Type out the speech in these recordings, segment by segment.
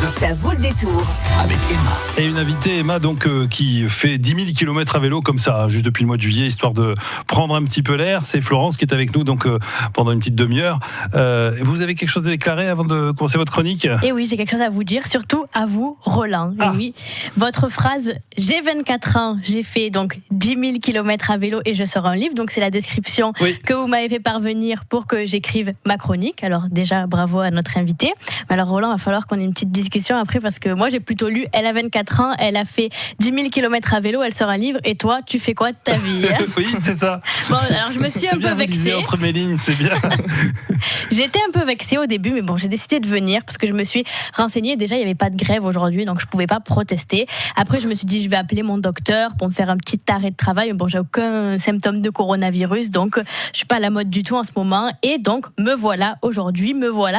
Ça vaut le détour. Avec Emma. Et une invitée, Emma, donc, qui fait 10 000 km à vélo comme ça, juste depuis le mois de juillet, histoire de prendre un petit peu l'air. C'est Florence qui est avec nous donc, pendant une petite demi-heure. Vous avez quelque chose à déclarer avant de commencer votre chronique ? Et oui, j'ai quelque chose à vous dire, surtout à vous, Roland. Et oui, votre phrase « J'ai 24 ans, j'ai fait donc 10 000 km à vélo et je sors un livre », donc c'est la description que vous m'avez fait parvenir pour que j'écrive ma chronique. Alors déjà, bravo à notre invité. Mais alors Roland, il va falloir qu'on ait une petite discussion après parce que moi j'ai plutôt lu, elle a 24 ans, elle a fait 10 000 km à vélo, elle sort un livre et toi, tu fais quoi de ta vie ? Oui, c'est ça. Bon, alors je me suis un peu vexée. Entre mes lignes, c'est bien. J'étais un peu vexée au début, mais bon, j'ai décidé de venir parce que je me suis renseignée. Déjà, il n'y avait pas de grève aujourd'hui, donc je ne pouvais pas protester. Après, je me suis dit, je vais appeler mon docteur pour me faire un petit arrêt de travail. Bon, j'ai aucun symptôme de coronavirus, donc je ne suis pas à la mode du tout en ce moment. Et donc, me voilà aujourd'hui,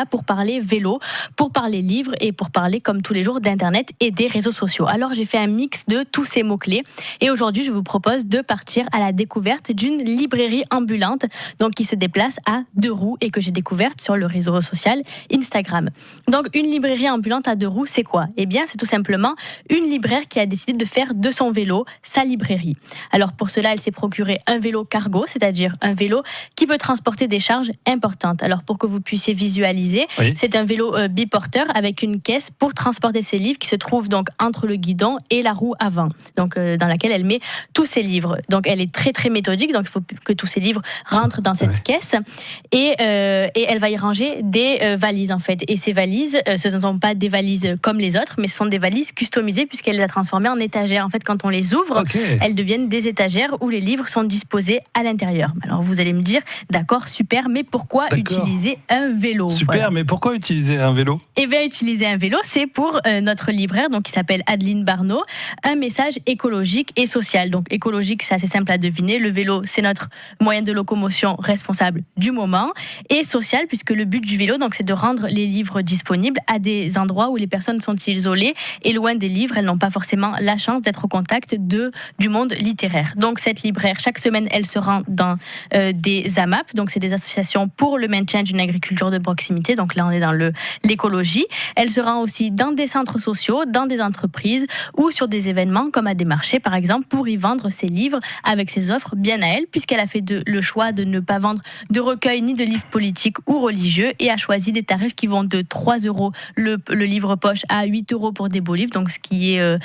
pour parler vélo, pour parler livres et pour parler, comme tous les jours, d'Internet et des réseaux sociaux. Alors, j'ai fait un mix de tous ces mots-clés. Et aujourd'hui, je vous propose de partir à la découverte d'une librairie ambulante, donc qui se déplace à deux roues et que j'ai découverte sur le réseau social Instagram. Donc, une librairie ambulante à deux roues, c'est quoi ? Eh bien, c'est tout simplement une libraire qui a décidé de faire de son vélo sa librairie. Alors, pour cela, elle s'est procuré un vélo cargo, c'est-à-dire un vélo qui peut transporter des charges importantes. Alors, pour que vous puissiez visualiser, c'est un vélo biporteur avec une caisse pour transporter ses livres qui se trouve donc entre le guidon et la roue avant, donc dans laquelle elle met tous ses livres. Donc, elle est très très méthodique, donc il faut que tous ses livres rentrent dans cette caisse et elle va y ranger des valises en fait. Et ces valises, ce ne sont pas des valises comme les autres, mais ce sont des valises customisées puisqu'elle les a transformées en étagères. En fait, quand on les ouvre, elles deviennent des étagères où les livres sont disposés à l'intérieur. Alors, vous allez me dire, d'accord, super, mais pourquoi utiliser un vélo ? Super, mais pourquoi utiliser un vélo ? Eh bien, utiliser un vélo, c'est pour notre libraire, donc qui s'appelle Adeline Barneau, un message écologique et social. Donc, écologique, c'est assez simple à deviner. Le vélo, c'est notre moyen de locomotion responsable du moment. Et social, puisque le but du vélo, donc, c'est de rendre les livres disponibles à des endroits où les personnes sont isolées et loin des livres. Elles n'ont pas forcément la chance d'être au contact du monde littéraire. Donc, cette libraire, chaque semaine, elle se rend dans des AMAP. Donc, c'est des associations pour le maintien d'une agriculture de proximité. Donc, là, on est dans l'écologie. Elle se rend aussi dans des centres sociaux, dans des entreprises ou sur des événements comme à des marchés, par exemple, pour y vendre ses livres avec ses offres bien à elle, puisqu'elle a fait le choix de ne pas vendre de recueils ni de livres politiques ou religieux et a choisi des tarifs qui vont de 3 € le livre poche à 8 € pour des beaux livres, donc ce qui est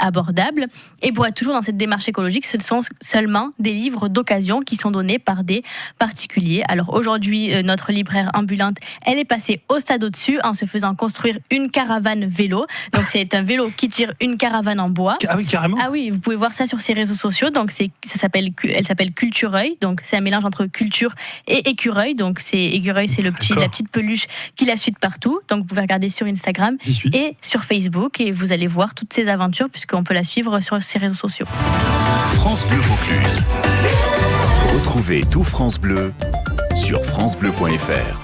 abordable. Et pour être toujours dans cette démarche écologique, ce sont seulement des livres d'occasion qui sont donnés par des particuliers. Alors aujourd'hui, notre libraire ambulante, elle est passée au stade au-dessus en se faisant construire une caravane vélo. Donc c'est un vélo qui tire une caravane en bois. Ah oui, carrément. Ah oui, vous pouvez voir ça sur ses réseaux sociaux. Donc elle s'appelle Cultureuil. Donc c'est un mélange entre culture et écureuil. Donc écureuil, c'est la petite peluche qui la suit de partout. Donc vous pouvez regarder sur Instagram et sur Facebook et vous allez voir toutes ses aventures puisqu'on peut la suivre sur ses réseaux sociaux. France Bleu Vaucluse. Retrouvez tout France Bleu sur francebleu.fr.